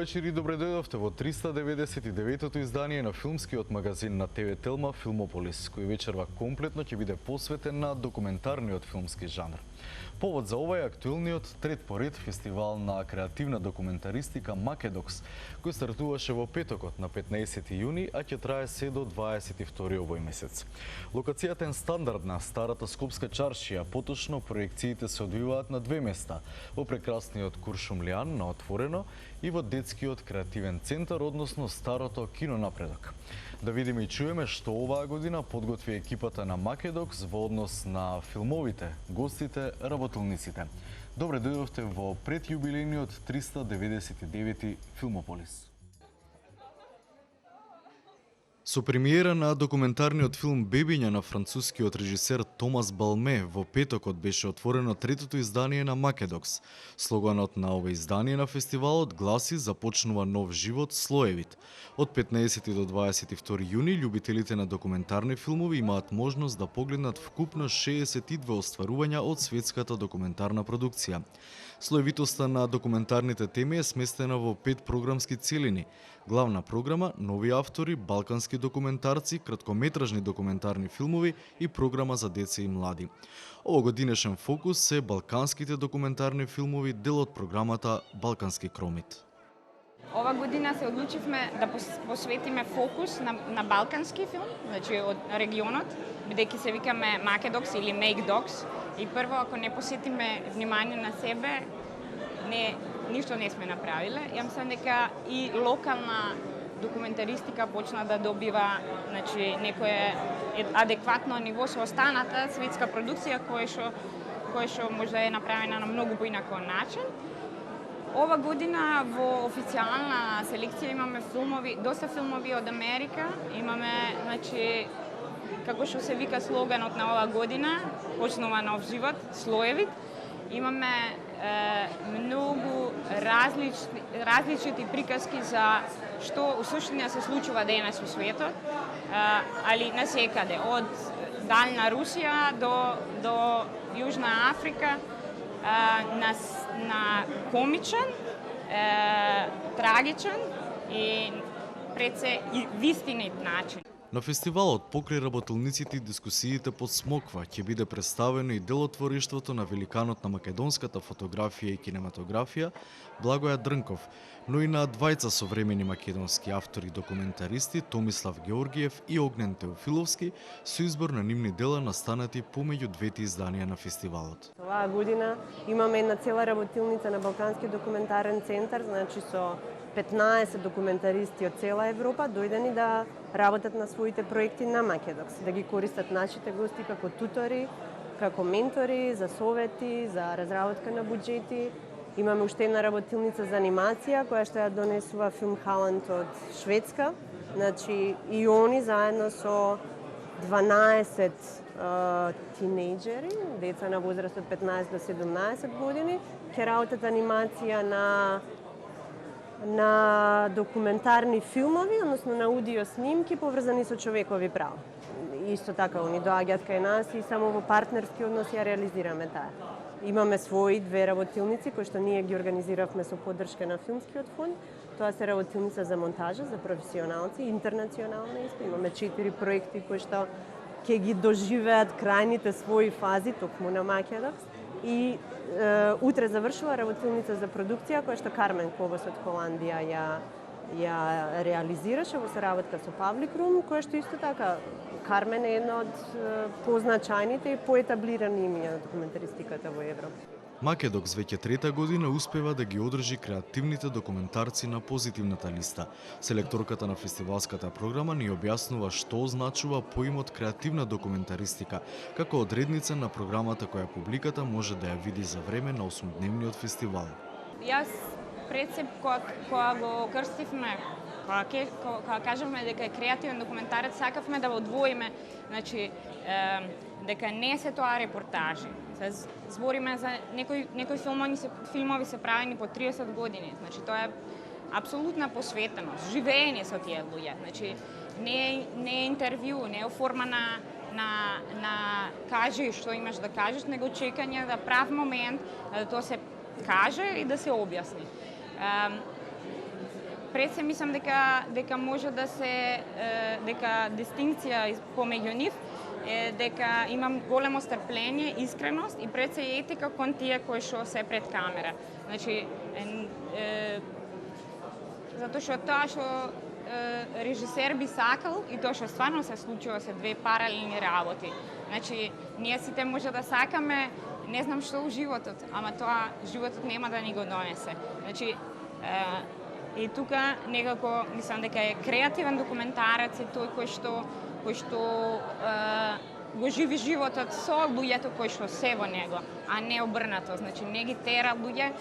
вечер и добре дојдовте во 399-тото издание на филмскиот магазин на ТВ Телма Филмополис, кој вечерва комплетно ќе биде посветен на документарниот филмски жанр. Повод за ова е актуелниот трет поред фестивал на креативна документаристика Македокс, кој стартуваше во петокот на 15 јуни, а ќе трае се до 22 овој месец. Локацијата е стандардна, старата Скопска чаршија, поточно проекциите се одвиваат на две места, во прекрасниот Куршумлијан на отворено и во детскиот креативен центар, односно старото кино Напредок. Да видиме и чуеме што оваа година подготви екипата на Македокс во однос на филмовите, гостите, работилниците. Добре дојдовте во предјубилејниот 399 Филмополис. Со премиера на документарниот филм Бебиња на францускиот режисер Томас Балме во петокот беше отворено третото издание на Македокс. Слоганот на ова издание на фестивалот гласи "Започнува нов живот слоевит". Од 15 до 22 јуни љубителите на документарни филмови имаат можност да погледнат вкупно 62 остварувања од светската документарна продукција. Слоевитоста на документарните теми е сместена во 5 програмски целини. Главна програма, нови автори, балкански документарци, краткометражни документарни филмови и програма за деца и млади. Овогодинешен фокус се балканските документарни филмови, дел од програмата Балкански кромит. Ова година се одлучивме да посветиме фокус на балкански филм, значи од регионот, бидејќи се викаме Македокс или Make Docs. И прво, ако не посетиме внимание на себе, ништо не сме направиле. Ја мислам дека и локална документаристика почна да добива, значи, некое адекватно ниво со останата светска продукција која што може е направена на многу поинако начин. Ова година во официјална селекција имаме доста филмови од Америка. Имаме, значи, како што се вика слоганот на оваа година, почнува нов живот, слоевит. Имаме многу различити приказки за што у суштина се случува денес во светот, али насекаде, од дальна Русија до Јужна Африка, на комичен, трагичен и пред се и вистинит начин. На фестивалот покрај работилниците и дискусиите под смоква ќе биде представено и делотвориштвото на великанот на македонската фотографија и кинематографија Благоја Дрнков, но и на двајца современи македонски автори и документаристи Томислав Георгиев и Огнен Теофиловски со избор на нивни дела настанати помеѓу двете изданија на фестивалот. Оваа година имаме една цела работилница на Балкански документарен центар, значи со 15 документаристи од цела Европа дојдени да работат на своите проекти на Македокс, да ги користат нашите гости како тутори, како ментори, за совети, за разработка на буџети. Имаме уште една работилница за анимација која што ја донесува Филм Халанд од Шведска. Значи и они заедно со 12 тинејџери, деца на возраст од 15 до 17 години, ќе работат анимација на документарни филмови, односно на аудио снимки поврзани со човекови права. Исто така, они доаѓаат кај нас и само во партнерски однос ја реализираме таа. Имаме своји две работилници кои што ние ги организиравме со поддршка на Филмскиот фонд. Тоа се работилница за монтажа за професионалци, интернационална исто. Имаме 4 проекти кои што ќе ги доживеат крајните своји фази токму на Македокс. И утре завршува работилница за продукција која што Кармен Кобос од Холандија ја реализираше во соработка со Павлик Рум, која што исто така Кармен е една од позначајните и поетаблирани имиња на документаристиката во Европа. Македокс веќе трета година успева да ги одржи креативните документарци на позитивната листа. Селекторката на фестивалската програма ни објаснува што означува поимот креативна документаристика, како одредница на програмата која публиката може да ја види за време на 8-дневниот фестивал. Јас пред се кога го крстивме, кога кажавме дека е креативен документарец, сакавме да го одвоиме, значи дека не се тоа репортажи. Збориме за некои филмови се правени по 30 години. Значи тоа е апсолутна посветеност, живење со тие луѓе. Значи не е интервју, не е форма на кажи што имаш да кажеш, него чекање да прав момент да тоа се каже и да се објасни. пред се мислам дека може да се дека дистинкција помеѓу нив е дека имам големо стрпление, искреност и пред се етика кон тие кои што се пред камера. Значи затоа што тоа што режисер би сакал и тоа што стварно се случува се две паралелни работи. Значи ние сите може да сакаме не знам што у животот, ама тоа животот нема да ни го донесе. Значи и тука некако мислам дека е креативен документарец и тој кој што го живи животот со луѓето кои што се во него, а не обрнато. Значи не ги тера луѓе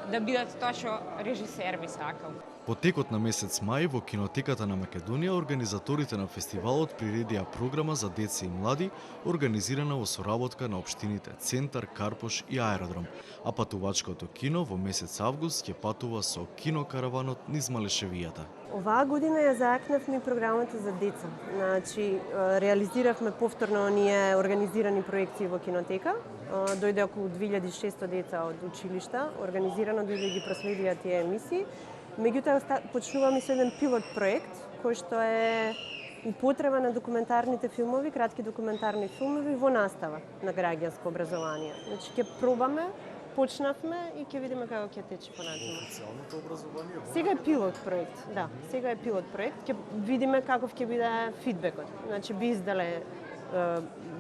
да бидат тоа што режисер би сакал. Во текот на месец мај во Кинотеката на Македонија организаторите на фестивалот приредија програма за деца и млади, организирана во соработка на општините Центар, Карпош и Аеродром, а патувачкото кино во месец август ќе патува со кинокараванот низ Малешевијата. Оваа година ја заакнавме програмата за деца. Значи, реализиравме повторно оние организирани проекции во кинотека. Дојде околу 2600 деца од училишта, организирано дојде да ги проследија тие емисии. Меѓутоа, почнуваме со еден пилот проект, кој што е употреба на документарните филмови, кратки документарни филмови во настава на граѓанско образование. Значи, ќе пробаме, почнавме и ќе видиме како ќе тече понатаму. Официјалното образование? Сега е пилот проект, да. Сега е пилот проект. Ќе видиме каков ќе биде фидбекот. Значи, би издале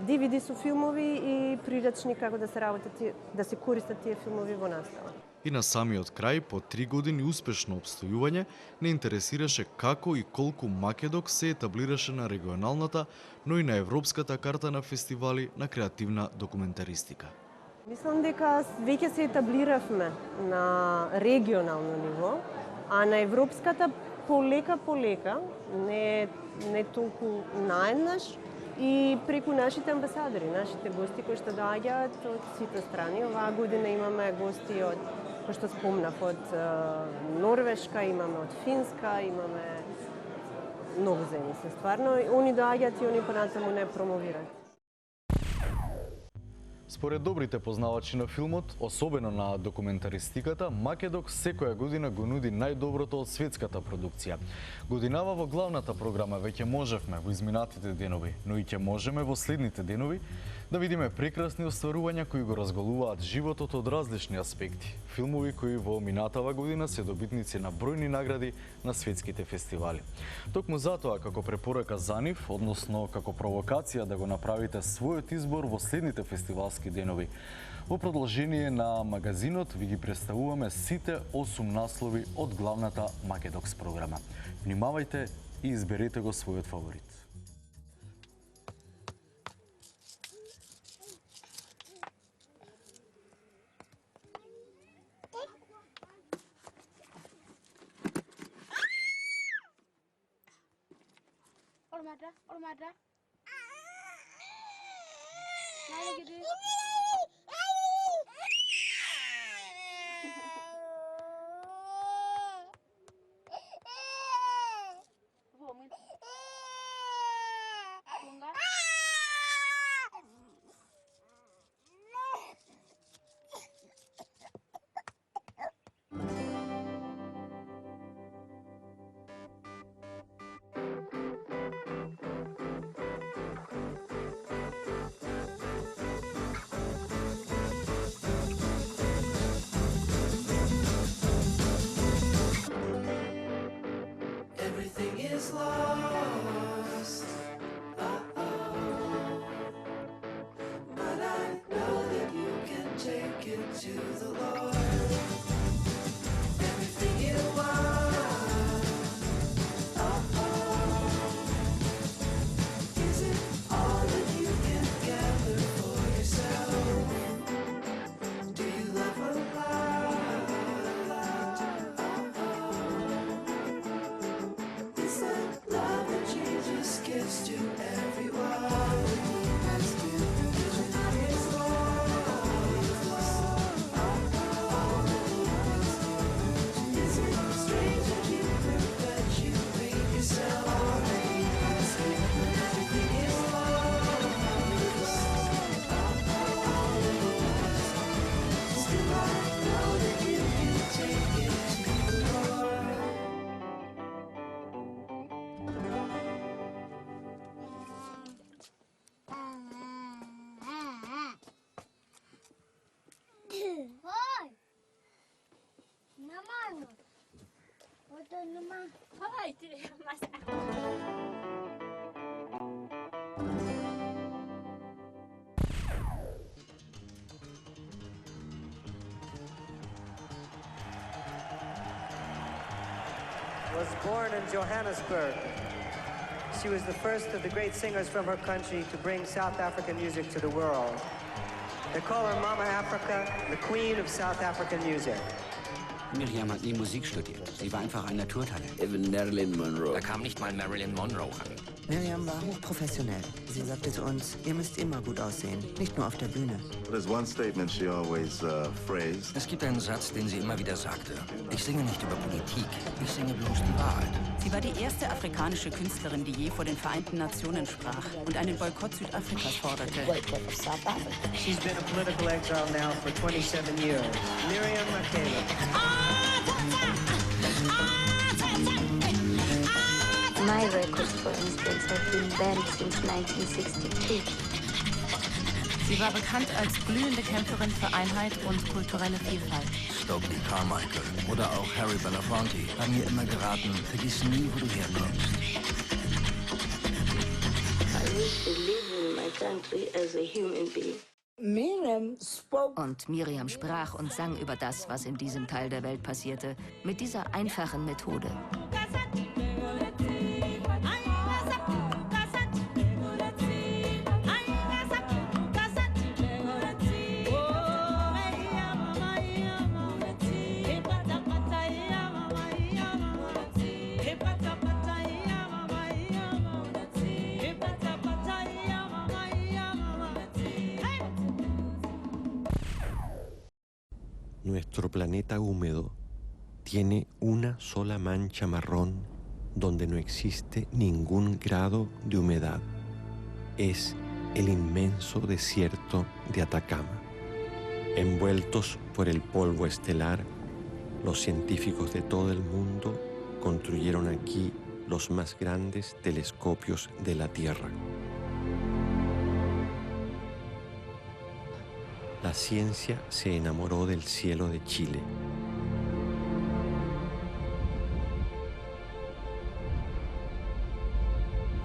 DVD со филмови и прирачни како да се работат, да се користат тие филмови во настава. И на самиот крај, по 3 години успешно обстојување, не интересираше како и колку Македок се етаблираше на регионалната, но и на европската карта на фестивали на креативна документаристика. Мислам дека веќе се етаблиравме на регионално ниво, а на европската полека, не толку наеднаш, и преку нашите амбасадори, нашите гости кои што доаѓаат од сите страни. Оваа година имаме гости од, кои што спомнав, од Норвешка, имаме од Финска, имаме многу земји се стварно. Они доаѓаат и они понатаму не промовираат. Според добрите познавачи на филмот, особено на документаристиката, Македок секоја година го нуди најдоброто од светската продукција. Годинава во главната програма веќе можевме во изминатите денови, но и ќе можеме во следните денови да видиме прекрасни остварувања кои го разголуваат животот од различни аспекти. Филмови кои во минатава година се добитници на бројни награди на светските фестивали. Токму затоа, како препорака за нив, односно како провокација да го направите својот избор во следните фестивалски денови, во продолжение на магазинот ви ги представуваме сите 8 наслови од главната Македокс програма. Внимавајте и изберете го својот фаворит. Ormada. Mana gitu? Vomit. Enggak. Was born in Johannesburg. She was the first of the great singers from her country to bring South African music to the world. They call her Mama Africa, the queen of South African music. Miriam hat nie Musik studiert. Sie war einfach ein Naturtalent. Even Marilyn Monroe. Da kam nicht mal Marilyn Monroe ran. Miriam war hochprofessionell. Sie sagte zu uns, ihr müsst immer gut aussehen, nicht nur auf der Bühne. There's one statement she always phrased. Es gibt einen Satz, den sie immer wieder sagte. Ich singe nicht über Politik, ich singe bloß die Wahrheit. Sie war die erste afrikanische Künstlerin, die je vor den Vereinten Nationen sprach und einen Boykott Südafrikas forderte. She's been in political exile now for 27 years. Miriam Makeba. My records, for instance, have been banned since 1962. Sie war bekannt als glühende Kämpferin für Einheit und kulturelle Vielfalt. Stokely Carmichael oder auch Harry Belafonte haben mir immer geraten, vergiss nie, wo du herkommst. I wish to live in my country as a human being. Und Miriam sprach und sang über das, was in diesem Teil der Welt passierte, mit dieser einfachen Methode. Nuestro planeta húmedo tiene una sola mancha marrón donde no existe ningún grado de humedad. Es el inmenso desierto de Atacama. Envueltos por el polvo estelar, los científicos de todo el mundo construyeron aquí los más grandes telescopios de la Tierra. La ciencia se enamoró del cielo de Chile.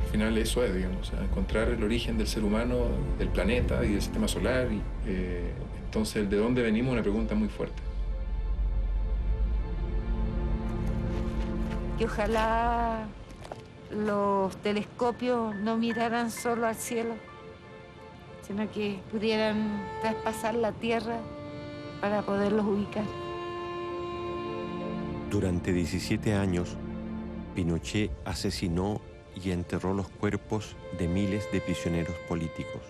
Al final eso es, digamos, encontrar el origen del ser humano, del planeta y del sistema solar. Entonces, el de dónde venimos es una pregunta muy fuerte. Que ojalá los telescopios no miraran solo al cielo, sino que pudieran traspasar la Tierra para poderlos ubicar. Durante 17 años, Pinochet asesinó y enterró los cuerpos de miles de prisioneros políticos.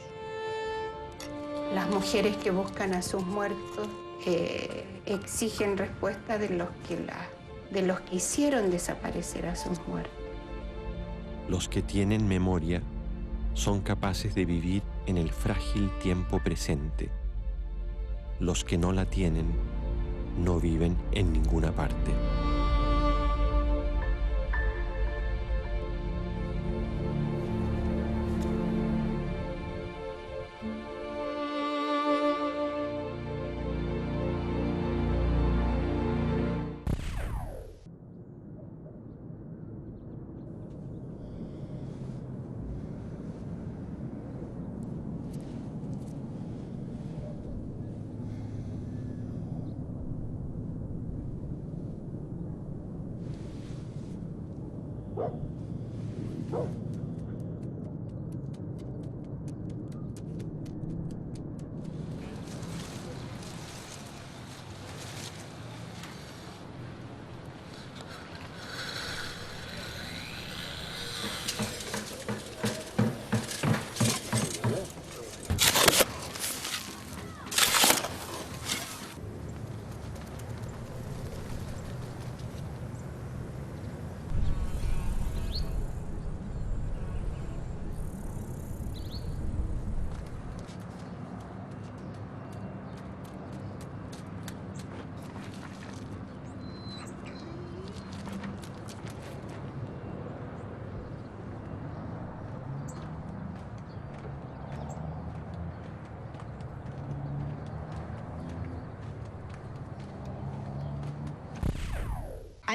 Las mujeres que buscan a sus muertos exigen respuesta de los que hicieron desaparecer a sus muertos. Los que tienen memoria son capaces de vivir en el frágil tiempo presente. Los que no la tienen no viven en ninguna parte.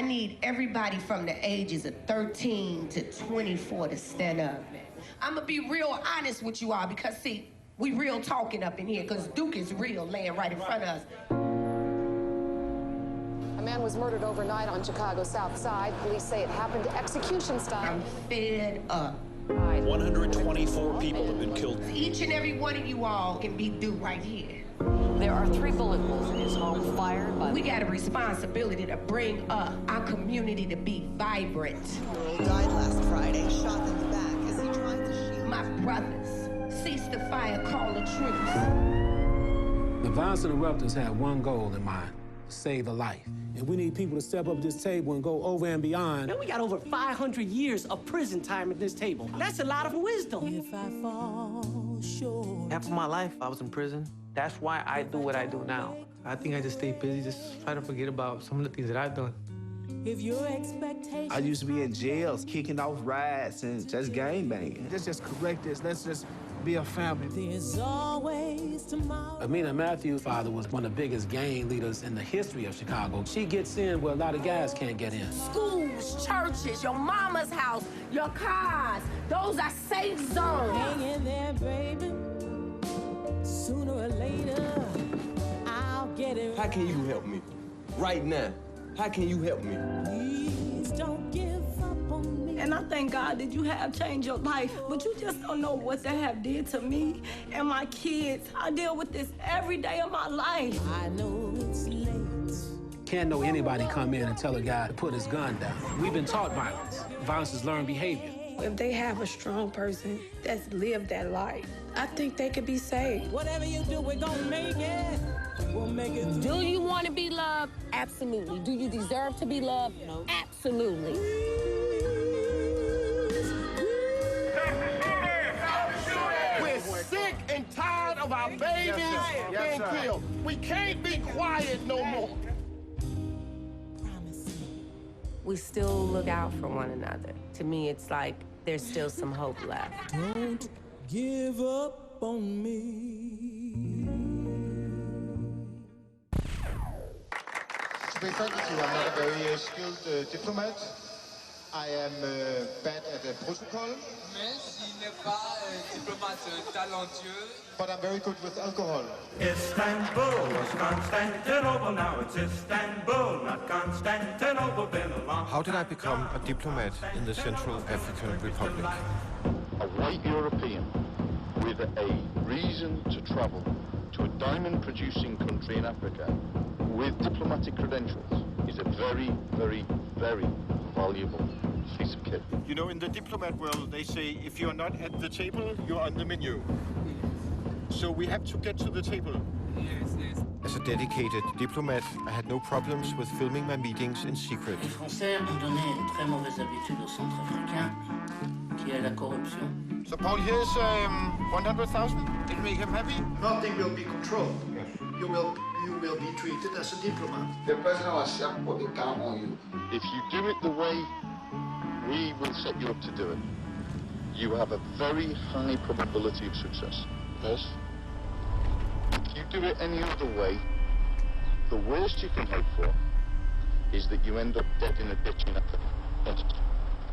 I need everybody from the ages of 13 to 24 to stand up. I'm gonna be real honest with you all because, see, we real talking up in here because Duke is real laying right in front of us. A man was murdered overnight on Chicago's South Side. Police say it happened execution style. I'm fed up. 124 people have been killed. Each and every one of you all can be Duke right here. There are 3 bullet holes in his home fired by... We got a responsibility to bring up our community to be vibrant. Died last Friday, shot in the back as he tried to shoot. My brothers, cease the fire, call the truce. The Violence Interrupters had one goal in mind: to save a life. And we need people to step up at this table and go over and beyond. Man, we got over 500 years of prison time at this table. That's a lot of wisdom. If I fall short. Half of my life, I was in prison. That's why I do what I do now. I think I just stay busy, just try to forget about some of the things that I've done. If your expectations... I used to be in jails, kicking off rides and just gangbanging. Let's just correct this. Let's just be a family. There's always tomorrow. Amina Matthews' father was one of the biggest gang leaders in the history of Chicago. She gets in where a lot of guys can't get in. Schools, churches, your mama's house, your cars, those are safe zones. Hang in there, baby. Sooner or later, I'll get it. How can you help me? Right now. How can you help me? Please don't give up on me. And I thank God that you have changed your life, but you just don't know what they have did to me and my kids. I deal with this every day of my life. I know it's late. Can't know anybody come in and tell a guy to put his gun down. We've been taught violence. Violence is learned behavior. If they have a strong person that's lived that life, I think they could be saved. Whatever you do, we're gonna make it. We'll make it. Do you want to be loved? Absolutely. Do you deserve to be loved? No. Absolutely. We're sick and tired of our babies being killed. We can't be quiet no more. We still look out for one another. To me, it's like there's still some hope left. Don't give up on me. To be frank with you, I'm not a very skilled diplomat. I am bad at protocol. Mais il n'est pas diplomate talentueux. But I'm very good with alcohol. Istanbul was Constantinople, now it's Istanbul, not Constantinople, been a long... How did I become a diplomat in the Central African Republic? A white European with a reason to travel to a diamond-producing country in Africa with diplomatic credentials is a very, very, very valuable piece of kit. You know, in the diplomat world, they say if you're not at the table, you're on the menu. So we have to get to the table. Yes, yes. As a dedicated diplomat, I had no problems with filming my meetings in secret. Les Français ont donné une très mauvaise habitude aux Centrafricains, qui est la corruption. So Paul, here's 100,000. It'll make him happy. Nothing will be controlled. Yes. You will be treated as a diplomat. The president will count on you. If you do it the way we will set you up to do it, you have a very high probability of success. Yes? If you do it any other way, the worst you can hope for is that you end up dead in a ditch in Africa. Yes.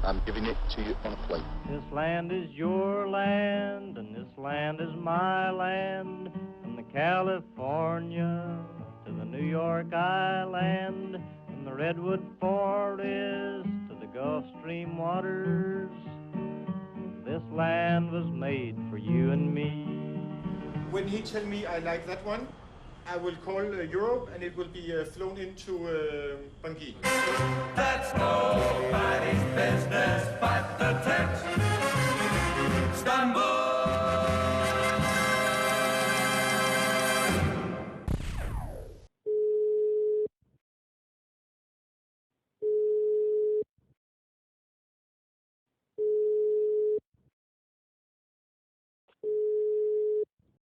I'm giving it to you on a plate. This land is your land, and this land is my land, from the California to the New York Island, from the Redwood Forest to the Gulf Stream waters. This land was made for you and me. When he tell me I like that one, I will call Europe and it will be flown into Bangui. That's nobody's business but the text. Istanbul.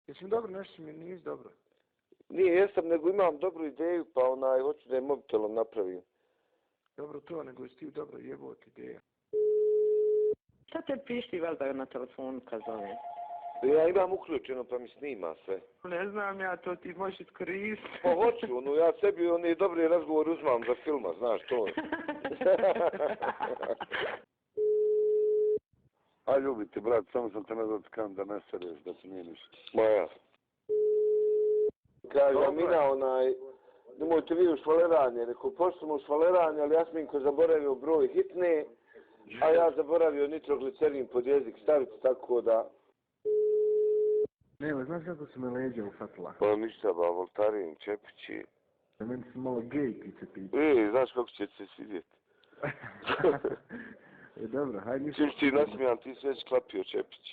Jesam dobro, nešto mi nije dobro. Nije jesam, nego imam dobru ideju, pa hoću da je mobitelom napravim. Dobro to, nego jesi ti dobro jebot ideja. Šta te pišti valjda na telefonu kad zove? Ja imam uključeno pa mi snima sve. Ne znam ja, to ti možeš iskoristiti. Pa hoću, ja sebi oni dobri razgovor uzmam za filma, znaš to. A ljubiti, brat, samo sam te nazvat kam da ne sereš, da se nije ništa. Ma ja. Kaže, Amina, nemojte vi u švaleranje, rekao, pošto smo u švaleranje, ali Jasminko zaboravio broj hitne, a ja zaboravio nitroglicerin pod jezik staviti, tako da... Ne, znaš kako su me leđa ufatila? Pa ništa, ba, Voltarin, Čepići. Meni su malo gejkice pitati. Znaš kako će se svidjeti. Dobro, hajde ništa. Čuš ti nasmijan, ti si već klapio Čepić.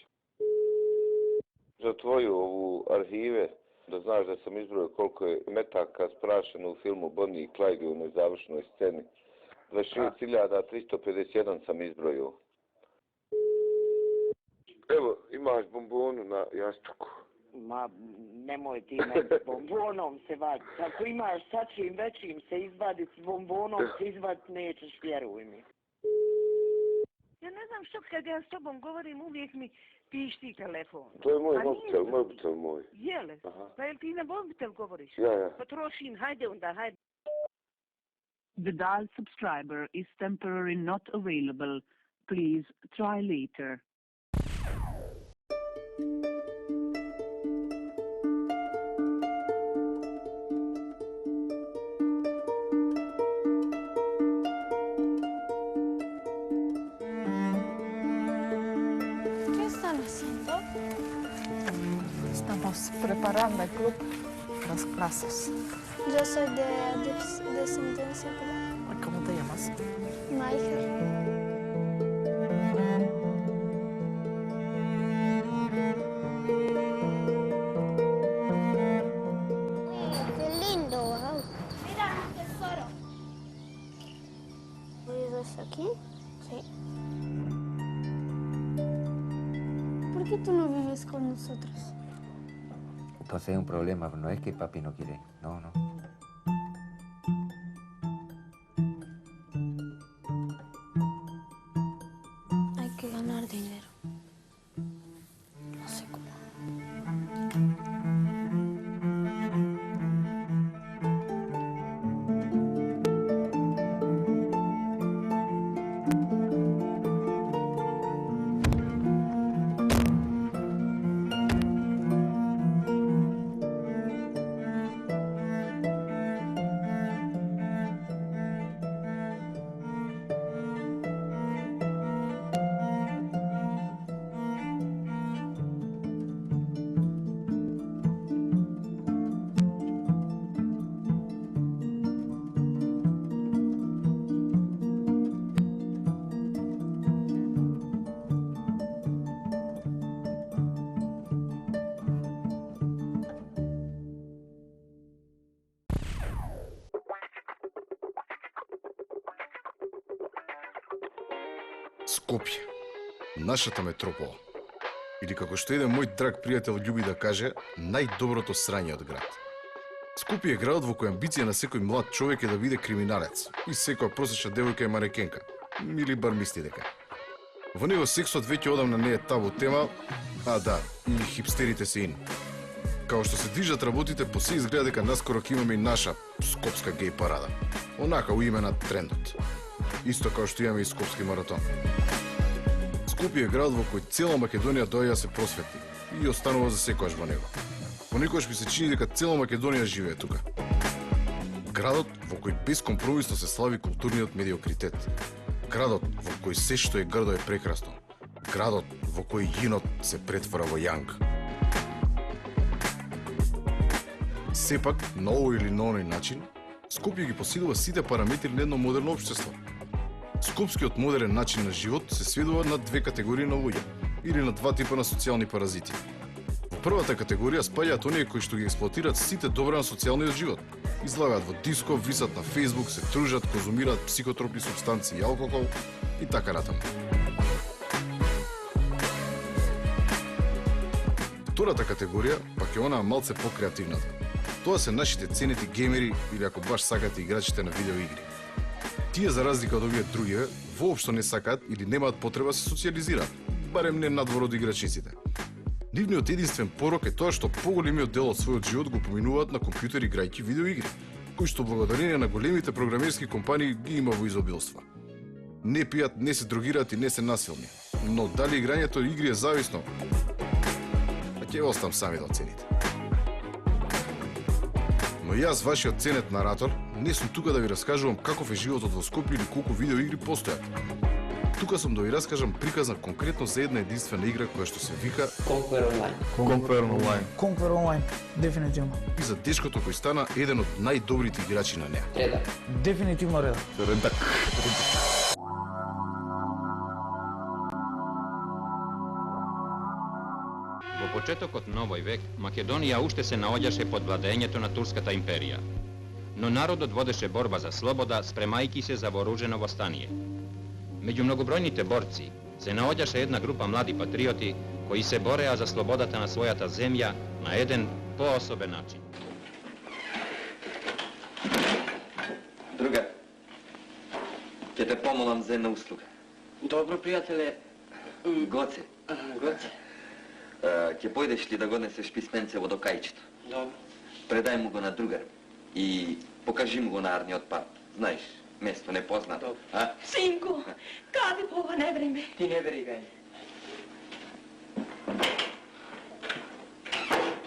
Za tvoju ovu arhive, da znaš da sam izbrojio koliko je metaka sprašeno u filmu Bonnie i Clyde u onoj završnoj sceni. 26.351 sam izbrojio. Evo, imaš bombonu na jastuku. Ma, nemoj ti me s bombonom se vaditi. Ako imaš sa čim većim se izvaditi s bombonom, se izvaditi nećeš, vjeruj mi. Ja ne znam što kad ja s tobom govorim, uvijek mi pišti telefon. To je moj mobitel moj. Jele? Pa jel ti na mobitel govoriš? Ja. Pa trošim, hajde onda, hajde. The dial subscriber is temporarily not available. Please try later. ¿Qué están haciendo? Estamos preparando el club, las clases. Yo soy de descendencia. ¿Cómo te llamas? Maiger. Qué lindo, wow. Mira, un tesoro. ¿Vives aquí? Sí. ¿Por qué tú no vives con nosotros? Entonces es un problema, no es que papi no quiere, no. Hay que ganar dinero. No sé cómo. Скопје, нашата метропола. Или како што еден мој драг пријател љуби да каже, најдоброто срање од град. Скопје е градот во кој амбиција на секој млад човек е да биде криминалец и секоја просечна девојка е манекенка, или бар мисли дека. Во него сексот веќе одамна не е табу тема, а да, и хипстерите се ин. Као што се движат работите, по се изгледа дека наскоро ќе имаме и наша скопска геј парада. Онака у име на трендот. Исто како што имаме и скопски маратон. Скопје е град во кој цела Македонија доаѓа се просвети и останува за секојаш во него. Понекогаш ми се чини дека цела Македонија живее тука. Градот во кој безкомпромисно се слави културниот медиокритет. Градот во кој се што е грдо е прекрасно. Градот во кој јинот се претвора во јанг. Сепак, на овој или на оној начин, Скопје ги поседува сите параметри на едно модерно општество. Скопскиот модерен начин на живот се сведува на две категории на луѓе, или на два типа на социјални паразити. Во првата категорија спаѓаат оние кои што ги експлоатираат сите добра на социјалниот живот. Излагаат во диско, висат на Facebook, се тружат, конзумираат психотропни супстанции и алкохол и така натаму. Втората категорија пак е онаа малце покреативната. Тоа се нашите ценети геймери или ако баш сакате играчите на видеоигри. Тие за разлика од овие другиве воопшто не сакаат или немаат потреба се социјализираат, барем не надвор од играчниците. Нивниот единствен порок е тоа што поголемиот дел од својот живот го поминуваат на компјутер играјќи видеоигри, кои што благодарение на големите програмерски компании ги има во изобилство. Не пијат, не се дрогираат и не се насилни. Но дали играњето игри е зависно? Па ќе оставам сами да оцените. Но јас, вашиот ценет наратор, не сум тука да ви раскажувам каков е животот во Скопје или колку видеоигри постојат. Тука сум да ви раскажам приказна конкретно за една единствена игра која што се вика Conquer Online. Conquer Online. Conquer Online, дефинитивно. И за дечкото кој стана еден од најдобрите играчи на неа. Редак. Дефинитивно редак. Редак. Во почетокот на овој век, Македонија уште се наоѓаше под владењето на Турската империја. Но народот водеше борба за слобода, спремајки се за вооружено востание. Меѓу многобројните борци се наоѓаше една група млади патриоти кои се бореа за слободата на својата земја на еден поособен начин. Друга, ќе те помолам за една услуга. Добро, пријателе. Гоце. Гоце. Ќе појдеш ли да го несеш писменце во докајчето? Добро. Предај му го на другар и покажи му го на арниот пат. Знаеш, место непознато. А? Синко, каде по ова невреме? Ти не берегај.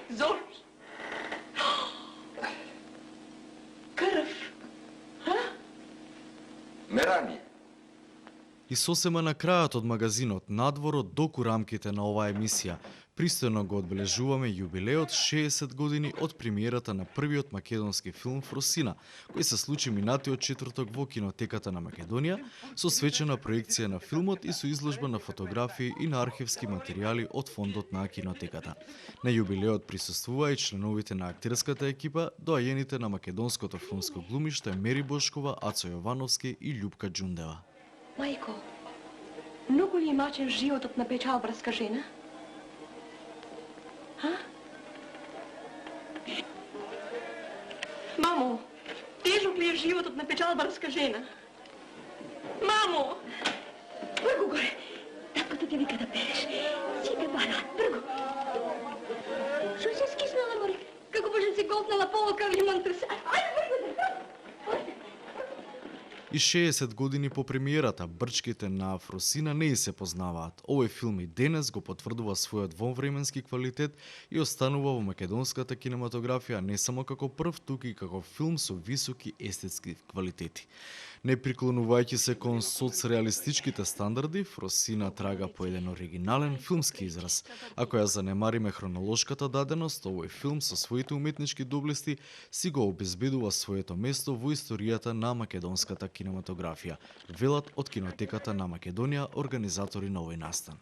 Зорж? Крв? Мерање. И сосема на крајот од магазинот, надвор од доку рамките на оваа емисија, пристојно го одбележуваме јубилеот 60 години од премиерата на првиот македонски филм Фросина, кој се случи минатиот четврток во кинотеката на Македонија, со свечена проекција на филмот и со изложба на фотографии и на архивски материјали од фондот на кинотеката. На јубилеот присуствуваа и членовите на актерската екипа, доајените на македонското филмско глумиште Мери Бошкова, Ацо Јовановски и Љупка Џундева. Мајко, многу ли е мачен животот на печалбарска жена? А? Мамо, тежок ли е животот на печалбарска жена? Мамо! Бргу горе! Таткото ти вика да пееш. Сите бара, бргу! Шо се скиснала горе? Како божен си голтнала полока лимон трса? Ајде, бргу! И 60 години по премиерата, брчките на Фросина не и се познаваат. Овој филм и денес го потврдува својот вонвременски квалитет и останува во македонската кинематографија не само како прв, туку и како филм со високи естетски квалитети. Не приклонувајќи се кон соцреалистичките стандарди, Фросина трага по еден оригинален филмски израз. Ако ја занемариме хронолошката даденост, овој филм со своите уметнички доблести си го обезбедува своето место во историјата на македонската кинематографија, велат од кинотеката на Македонија, организатори на овој настан.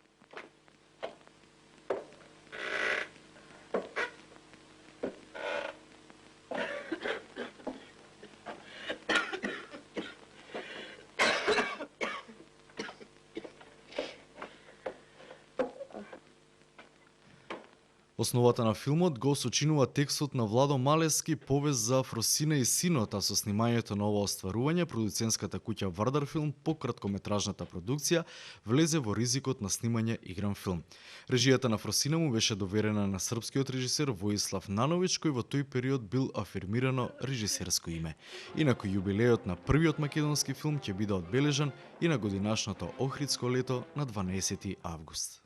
Основата на филмот го сочинува текстот на Владо Малески, повест за Фросина и синот, а со снимањето на ова остварување, продуцентската куќа Вардар Филм по краткометражната продукција влезе во ризикот на снимање игран филм. Режијата на Фросина му беше доверена на српскиот режисер Воислав Нановиќ, кој во тој период бил афирмирано режисерско име. Инаку јубилеот на првиот македонски филм ќе биде одбележан и на годинашното Охридско лето на 12 август.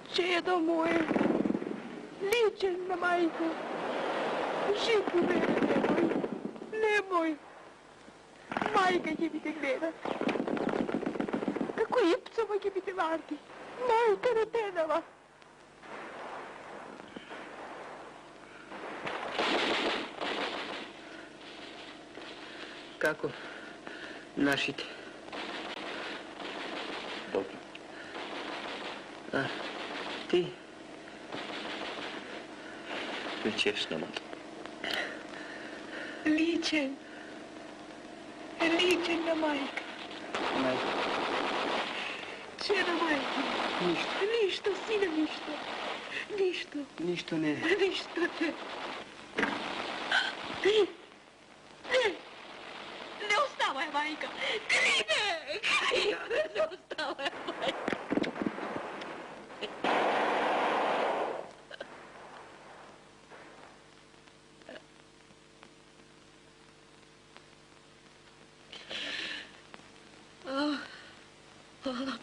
Čedo moje, ličen na majku, živu mene nemoj, majka će mi te gledat. Kako ipcova će mi te varti, majka rotenava. Kako? Našite. Dobro. A, ti? Nećeš nama to. Ličen. Ličen na majka. Majka. Čena majka. Ništa. Ništa, sine, ništa. Ništa. Ništa ne. Ništa te. Ne ostavaj, majka. Krine! Ne ostavaj, majka. Hvala.